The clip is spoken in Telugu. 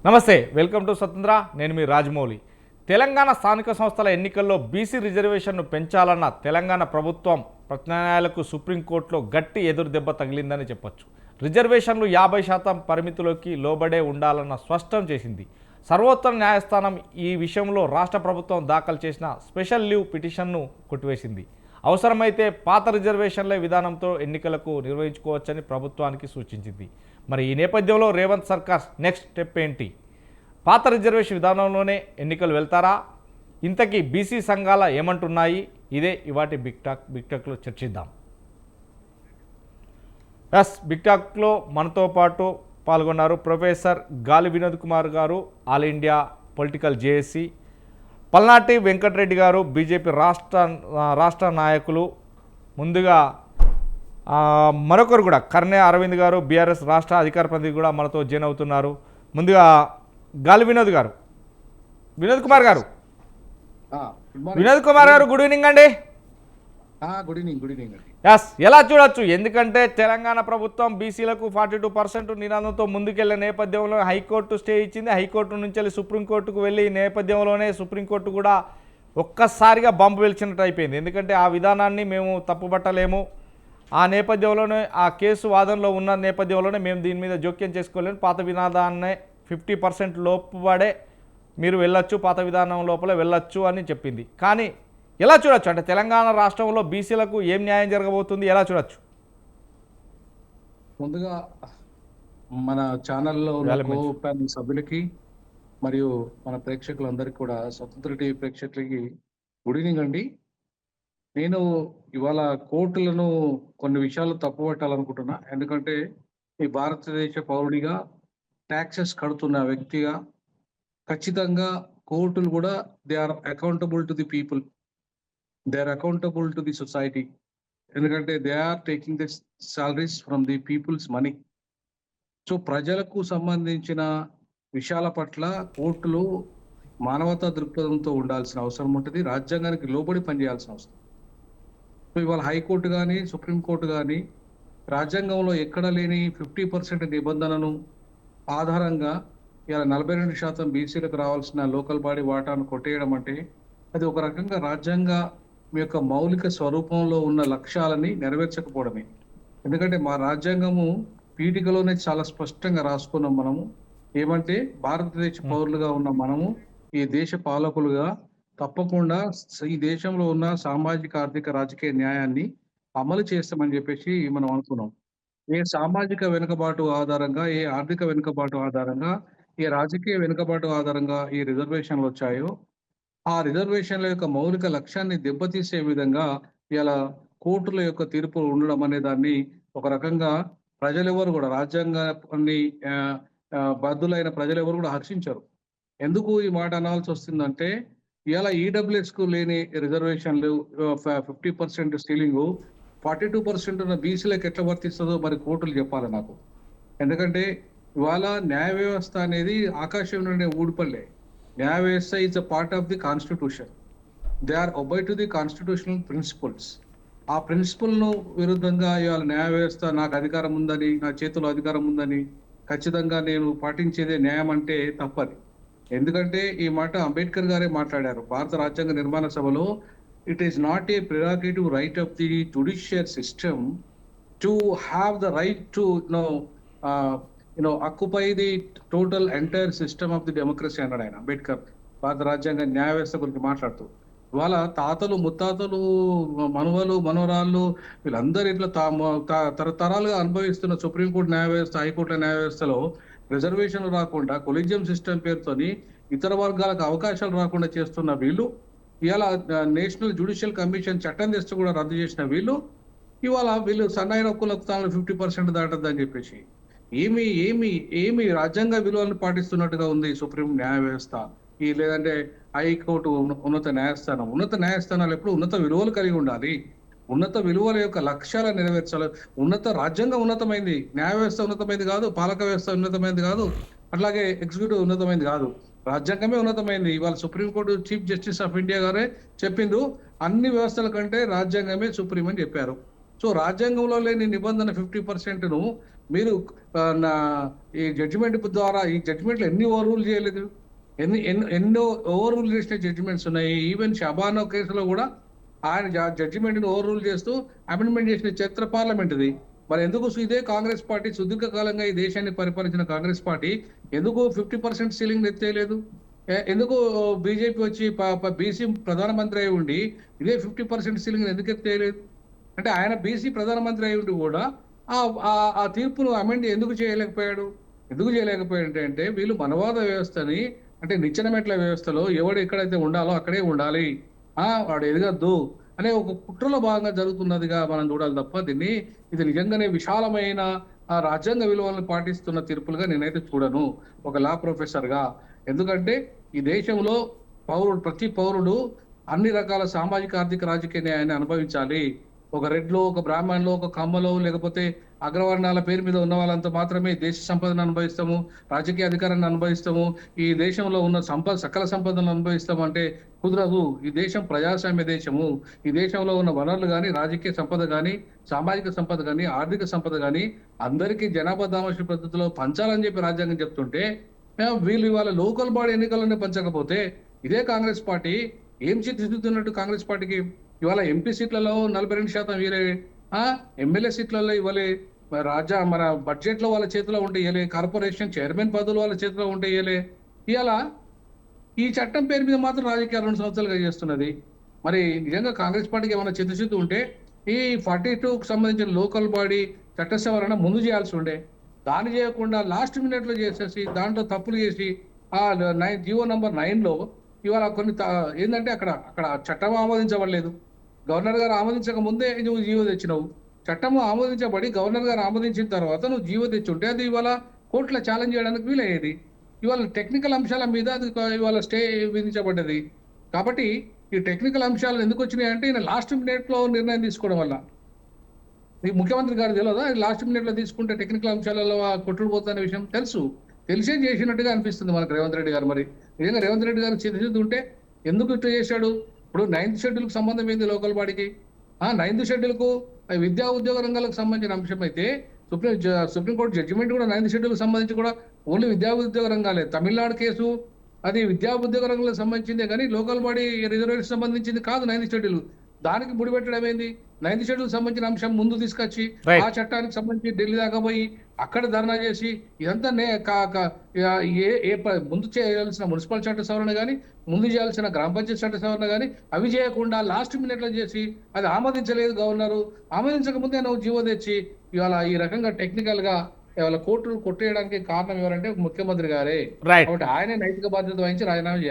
నమస్తే, వెల్కమ్ టు స్వతంత్ర. నేను మీ రాజమౌళి. తెలంగాణ స్థానిక సంస్థల ఎన్నికల్లో బీసీ రిజర్వేషన్ను పెంచాలన్న తెలంగాణ ప్రభుత్వం ప్రత్యామ్నాయాలకు సుప్రీంకోర్టులో గట్టి ఎదురుదెబ్బ తగిలిందని చెప్పొచ్చు. రిజర్వేషన్లు 50% పరిమితిలోకి లోబడే ఉండాలన్న స్పష్టం చేసింది. సర్వోత్తర న్యాయస్థానం ఈ విషయంలో రాష్ట్ర ప్రభుత్వం దాఖలు చేసిన స్పెషల్ లీవ్ పిటిషన్ను కొట్టివేసింది. అవసరమైతే పాత రిజర్వేషన్ల విధానంతో ఎన్నికలకు నిర్వహించుకోవచ్చని ప్రభుత్వానికి సూచించింది. మరి ఈ నేపథ్యంలో రేవంత్ సర్కార్ నెక్స్ట్ స్టెప్ ఏంటి? పాత రిజర్వేషన్ విధానంలోనే ఎన్నికలు వెళ్తారా? ఇంతకీ బీసీ సంఘాల ఏమంటున్నాయి? ఇదే ఇవాటి బిగ్ టాక్లో చర్చిద్దాం. బిగ్ టాక్లో మనతో పాటు పాల్గొన్నారు ప్రొఫెసర్ గాలి వినోద్ కుమార్ గారు, ఆల్ ఇండియా పొలిటికల్ జేఏసీ, పల్నాటి వెంకటరెడ్డి గారు, బీజేపీ రాష్ట్ర నాయకులు. ముందుగా మరొకరు కూడా కర్ణే అరవింద్ గారు, బీఆర్ఎస్ రాష్ట్ర అధికార ప్రతినిధి కూడా మనతో జాయిన్ అవుతున్నారు. ముందుగా గాలి వినోద్ గారు, వినోద్ కుమార్ గారు, గుడ్ ఈవినింగ్ అండి. Good evening. ఎలా చూడొచ్చు? ఎందుకంటే తెలంగాణ ప్రభుత్వం బీసీలకు 42% నినాదంతో ముందుకెళ్లే నేపథ్యంలో హైకోర్టు స్టే ఇచ్చింది. హైకోర్టు నుంచి వెళ్ళి సుప్రీంకోర్టుకు వెళ్ళి నేపథ్యంలోనే సుప్రీంకోర్టు కూడా ఒక్కసారిగా బాంబు వెలిచినట్టు అయిపోయింది. ఎందుకంటే ఆ విధానాన్ని మేము తప్పుపట్టలేము, ఆ నేపథ్యంలోనే ఆ కేసు వాదనలో ఉన్న నేపథ్యంలోనే మేము దీని మీద జోక్యం చేసుకోలేము, పాత విధానాన్నే 50% లోపడే మీరు వెళ్ళొచ్చు, పాత విధానం లోపల వెళ్ళొచ్చు అని చెప్పింది. కానీ ఎలా చూడొచ్చు? అంటే తెలంగాణ రాష్ట్రంలో బీసీలకు ఏం న్యాయం జరగబోతుంది, ఎలా చూడొచ్చు? ముందుగా మన ఛానల్లో సభ్యులకి మరియు మన ప్రేక్షకులందరికీ కూడా, స్వతంత్ర టీవీ ప్రేక్షకులకి గుడ్ ఈవినింగ్ అండి. నేను ఇవాళ కోర్టులను కొన్ని విషయాలు తప్పుపట్టాలనుకుంటున్నా. ఎందుకంటే ఈ భారతదేశ పౌరుడిగా, ట్యాక్సెస్ కడుతున్న వ్యక్తిగా ఖచ్చితంగా కోర్టులు కూడా they are accountable to the people, they are accountable to the society. ఎందుకంటే they are taking the salaries from the people's money. So ప్రజలకు సంబంధించిన విషయాల పట్ల కోర్టులు మానవతా దృక్పథంతో ఉండాల్సిన అవసరం ఉంటుంది, రాజ్యాంగానికి లోబడి పనిచేయాల్సిన అవసరం. సో ఇవాళ హైకోర్టు కానీ సుప్రీంకోర్టు కానీ రాజ్యాంగంలో ఎక్కడ లేని 50% నిబంధనను ఆధారంగా ఇలా 42% బీసీలకు రావాల్సిన లోకల్ బాడీ వాటాను కొట్టేయడం అంటే అది ఒక రకంగా రాజ్యాంగ యొక్క మౌలిక స్వరూపంలో ఉన్న లక్ష్యాలని నెరవేర్చకపోవడమే. ఎందుకంటే మా రాజ్యాంగము పీఠికలోనే చాలా స్పష్టంగా రాసుకున్నాం మనము. ఏమంటే భారతదేశ పౌరులుగా ఉన్న మనము ఈ దేశ పాలకులుగా తప్పకుండా ఈ దేశంలో ఉన్న సామాజిక, ఆర్థిక, రాజకీయ న్యాయాన్ని అమలు చేస్తామని చెప్పేసి మనం అనుకున్నాం. ఏ సామాజిక వెనుకబాటు ఆధారంగా, ఏ ఆర్థిక వెనుకబాటు ఆధారంగా, ఏ రాజకీయ వెనుకబాటు ఆధారంగా ఈ రిజర్వేషన్లు వచ్చాయో ఆ రిజర్వేషన్ల యొక్క మౌలిక లక్ష్యాన్ని దెబ్బతీసే విధంగా ఇలా కోర్టుల యొక్క తీర్పులు ఉండడం అనే దాన్ని ఒక రకంగా ప్రజలెవరు కూడా, రాజ్యాంగాన్ని బద్దులైన ప్రజలెవరు కూడా హర్షించరు. ఎందుకు ఈ మాట అనాల్సి వస్తుందంటే ఇలా ఈడబ్ల్యూఎస్ కు లేని రిజర్వేషన్లు 50% సీలింగ్ 42% ఉన్న బీసీలకు ఎట్లా వర్తిస్తుందో మరి కోర్టులు చెప్పాలి నాకు. ఎందుకంటే ఇవాళ న్యాయ వ్యవస్థ అనేది ఆకాశం నుండి ఊడిపల్లే. న్యాయ వ్యవస్థ is a part of the constitution. They are obey to the constitutional principles. ఆ ప్రిన్సిపల్ను విరుద్ధంగా ఇవాళ న్యాయ వ్యవస్థ నాకు అధికారం ఉందని, నా చేతిలో అధికారం ఉందని ఖచ్చితంగా నేను పాటించేదే న్యాయం అంటే తప్పది. ఎందుకంటే ఈ మాట అంబేద్కర్ గారే మాట్లాడారు భారత రాజ్యాంగ నిర్మాణ సభలో. It is not a prerogative right of the జుడిషియర్ system to have the right to occupy the total entire system of the democracy అన్నాడు ఆయన అంబేద్కర్ భారత రాజ్యాంగ న్యాయ వ్యవస్థ గురించి మాట్లాడుతూ. ఇవాళ తాతలు, ముత్తాతలు, మనవలు, మనవరాళ్ళు వీళ్ళందరూ ఇట్లా తరతరాలుగా అనుభవిస్తున్న సుప్రీంకోర్టు న్యాయ వ్యవస్థ, హైకోర్టుల న్యాయ వ్యవస్థలో రిజర్వేషన్లు రాకుండా కొలీజియం సిస్టమ్ పేరుతోని ఇతర వర్గాలకు అవకాశాలు రాకుండా చేస్తున్న వీళ్ళు, ఇవాళ నేషనల్ జ్యుడిషియల్ కమిషన్ చట్టం తెస్తూ కూడా రద్దు చేసిన వీళ్ళు, ఇవాళ వీళ్ళు సన్నాయి హక్కులకు తాను 50% దాటద్దని చెప్పేసి ఏమి ఏమి ఏమి రాజ్యాంగ విలువలను పాటిస్తున్నట్టుగా ఉంది సుప్రీం న్యాయ వ్యవస్థ. ఈ లేదంటే హైకోర్టు, ఉన్నత న్యాయస్థానం. ఉన్నత న్యాయస్థానాలు ఎప్పుడు ఉన్నత విలువలు కలిగి ఉండాలి, ఉన్నత విలువల యొక్క లక్ష్యాలను నెరవేర్చాలి. రాజ్యాంగం ఉన్నతమైంది, న్యాయ వ్యవస్థ ఉన్నతమైంది కాదు, పాలక వ్యవస్థ ఉన్నతమైంది కాదు, అట్లాగే ఎగ్జిక్యూటివ్ ఉన్నతమైంది కాదు, రాజ్యాంగమే ఉన్నతమైంది. ఇవాళ supreme court chief justice of India గారే చెప్పిండ్రు, అన్ని వ్యవస్థల కంటే రాజ్యాంగమే సుప్రీం అని చెప్పారు. సో రాజ్యాంగంలో లేని నిబంధన 50%ను మీరు నా ఈ జడ్జిమెంట్ ద్వారా ఈ జడ్జిమెంట్లు ఎన్ని ఓవర్ రూల్ చేయలేదు, ఎన్నో ఓవర్ రూల్ చేసిన జడ్జిమెంట్స్ ఉన్నాయి. ఈవెన్ షబానా కేసులో కూడా ఆయన జడ్జిమెంట్ ని ఓవర్ రూల్ చేస్తూ అమెండ్మెంట్ చేసిన చరిత్ర పార్లమెంట్ ఇది. మరి ఎందుకు ఇదే కాంగ్రెస్ పార్టీ సుదీర్ఘకాలంగా ఈ దేశాన్ని పరిపాలించిన కాంగ్రెస్ పార్టీ ఎందుకు 50% సీలింగ్ ఎత్తేయలేదు? ఎందుకు బీజేపీ వచ్చి బీసీ ప్రధానమంత్రి అయి ఉండి ఇదే 50% సీలింగ్ ఎందుకు ఎత్తేయలేదు? అంటే ఆయన బీసీ ప్రధానమంత్రి అయి ఉండి కూడా ఆ తీర్పును అమెండ్ ఎందుకు చేయలేకపోయాడు? ఎందుకు చేయలేకపోయాడు అంటే వీళ్ళు మనవాద వ్యవస్థని, అంటే నిచ్చెన మెట్ల వ్యవస్థలో ఎవడు ఎక్కడైతే ఉండాలో అక్కడే ఉండాలి, వాడు ఎదగద్దు అనే ఒక కుట్రలో భాగంగా జరుగుతున్నదిగా మనం చూడాలి తప్ప ఇది నిజంగానే విశాలమైన రాజ్యాంగ విలువలను పాటిస్తున్న తీర్పులుగా నేనైతే చూడను ఒక లా ప్రొఫెసర్ గా. ఎందుకంటే ఈ దేశంలో ప్రతి పౌరుడు అన్ని రకాల సామాజిక, ఆర్థిక, రాజకీయ న్యాయాన్ని అనుభవించాలి. ఒక రెడ్లో, ఒక బ్రాహ్మణ్లో, ఒక కమ్మలో, లేకపోతే అగ్రవర్ణాల పేరు మీద ఉన్న వాళ్ళంతా మాత్రమే దేశ సంపదను అనుభవిస్తాము, రాజకీయ అధికారాన్ని అనుభవిస్తాము, ఈ దేశంలో ఉన్న సకల సంపదను అనుభవిస్తాము అంటే కుదరదు. ఈ దేశం ప్రజాస్వామ్య దేశము. ఈ దేశంలో ఉన్న వనరులు కానీ, రాజకీయ సంపద కానీ, సామాజిక సంపద కానీ, ఆర్థిక సంపద కానీ అందరికీ జనాభా దామాష పద్ధతిలో పంచాలని చెప్పి రాజ్యాంగం చెప్తుంటే వీళ్ళు ఇవాళ లోకల్ బాడీ ఎన్నికల్లోనే పంచకపోతే ఇదే కాంగ్రెస్ పార్టీ ఏం చిత్తిస్తున్నట్టు? కాంగ్రెస్ పార్టీకి ఇవాళ ఎంపీ సీట్లలో 42% ఇవ్వలే, ఎమ్మెల్యే సీట్లలో ఇవ్వలే, మన బడ్జెట్ లో వాళ్ళ చేతిలో ఉంటే ఇవ్వలే, కార్పొరేషన్ చైర్మన్ పదవులు వాళ్ళ చేతిలో ఉంటే ఇవ్వలే. ఇవాళ ఈ చట్టం పేరు మీద మాత్రం రాజకీయాలు 2 సంవత్సరాలుగా చేస్తున్నది. మరి నిజంగా కాంగ్రెస్ పార్టీకి ఏమైనా చిత్తశుద్ధి ఉంటే ఈ 42కు సంబంధించిన లోకల్ బాడీ చట్ట సవరణ ముందు చేయాల్సి ఉండే. దాన్ని చేయకుండా లాస్ట్ మినిట్ లో చేసేసి దాంట్లో తప్పులు చేసి జీవో నంబర్ 9లో ఇవాళ కొన్ని ఏంటంటే అక్కడ చట్టం ఆమోదించబడలేదు. గవర్నర్ గారు ఆమోదించక ముందే నువ్వు జీవో తెచ్చినావు. చట్టం ఆమోదించబడి గవర్నర్ గారు ఆమోదించిన తర్వాత నువ్వు జీవో తెచ్చుంటే అది ఇవాళ కోర్టులో ఛాలెంజ్ చేయడానికి వీలయ్యేది. ఇవాళ టెక్నికల్ అంశాల మీద అది ఇవాళ స్టే విధించబడ్డది. కాబట్టి ఈ టెక్నికల్ అంశాలు ఎందుకు వచ్చినాయి అంటే ఈయన లాస్ట్ మినిట్ లో నిర్ణయం తీసుకోవడం వల్ల. ఈ ముఖ్యమంత్రి గారు తెలియదా లాస్ట్ మినిట్ లో తీసుకుంటే టెక్నికల్ అంశాలలో కొట్టుకుపోతున్న విషయం తెలిసే చేసినట్టుగా అనిపిస్తుంది మనకు రేవంత్ రెడ్డి గారు. మరి నిజంగా రేవంత్ రెడ్డి గారు చిత్తశుద్ధి ఉంటే ఎందుకు ఇట్లా చేశాడు? ఇప్పుడు 9th షెడ్యూల్కి సంబంధం ఏంది లోకల్ బాడీకి? 9th షెడ్యూల్కు విద్యా ఉద్యోగ రంగాలకు సంబంధించిన అంశం అయితే సుప్రీంకోర్టు జడ్జిమెంట్ కూడా 9th షెడ్యూల్కి సంబంధించి కూడా ఓన్లీ విద్యా ఉద్యోగ రంగాలే. తమిళనాడు కేసు అది విద్యా ఉద్యోగ రంగాలకు సంబంధించిందే కానీ లోకల్ బాడీ రిజర్వేషన్ సంబంధించింది కాదు 9th షెడ్యూల్. దానికి ముడిపెట్టడం ఏంది? 9th షెడ్యూల్ సంబంధించిన అంశం ముందు తీసుకొచ్చి ఆ చట్టానికి సంబంధించి ఢిల్లీ దాకా పోయి అక్కడ ధర్నా చేసి ఇదంతా ముందు చేయాల్సిన మున్సిపల్ చట్ట సవరణ కానీ, ముందు చేయాల్సిన గ్రామ పంచాయతీ చట్ట సవరణ కానీ అవి చేయకుండా లాస్ట్ మినిట్ లో చేసి అది ఆమోదించలేదు గవర్నరు. ఆమోదించక ముందే నువ్వు జీవో తెచ్చి ఇవాళ ఈ రకంగా టెక్నికల్ గా ఇవాళ కోర్టులు కొట్టేయడానికి కారణం ఎవరంటే ముఖ్యమంత్రి గారే. కాబట్టి ఆయనే నైతిక బాధ్యత వహించి రాజీనామా చేయాలి.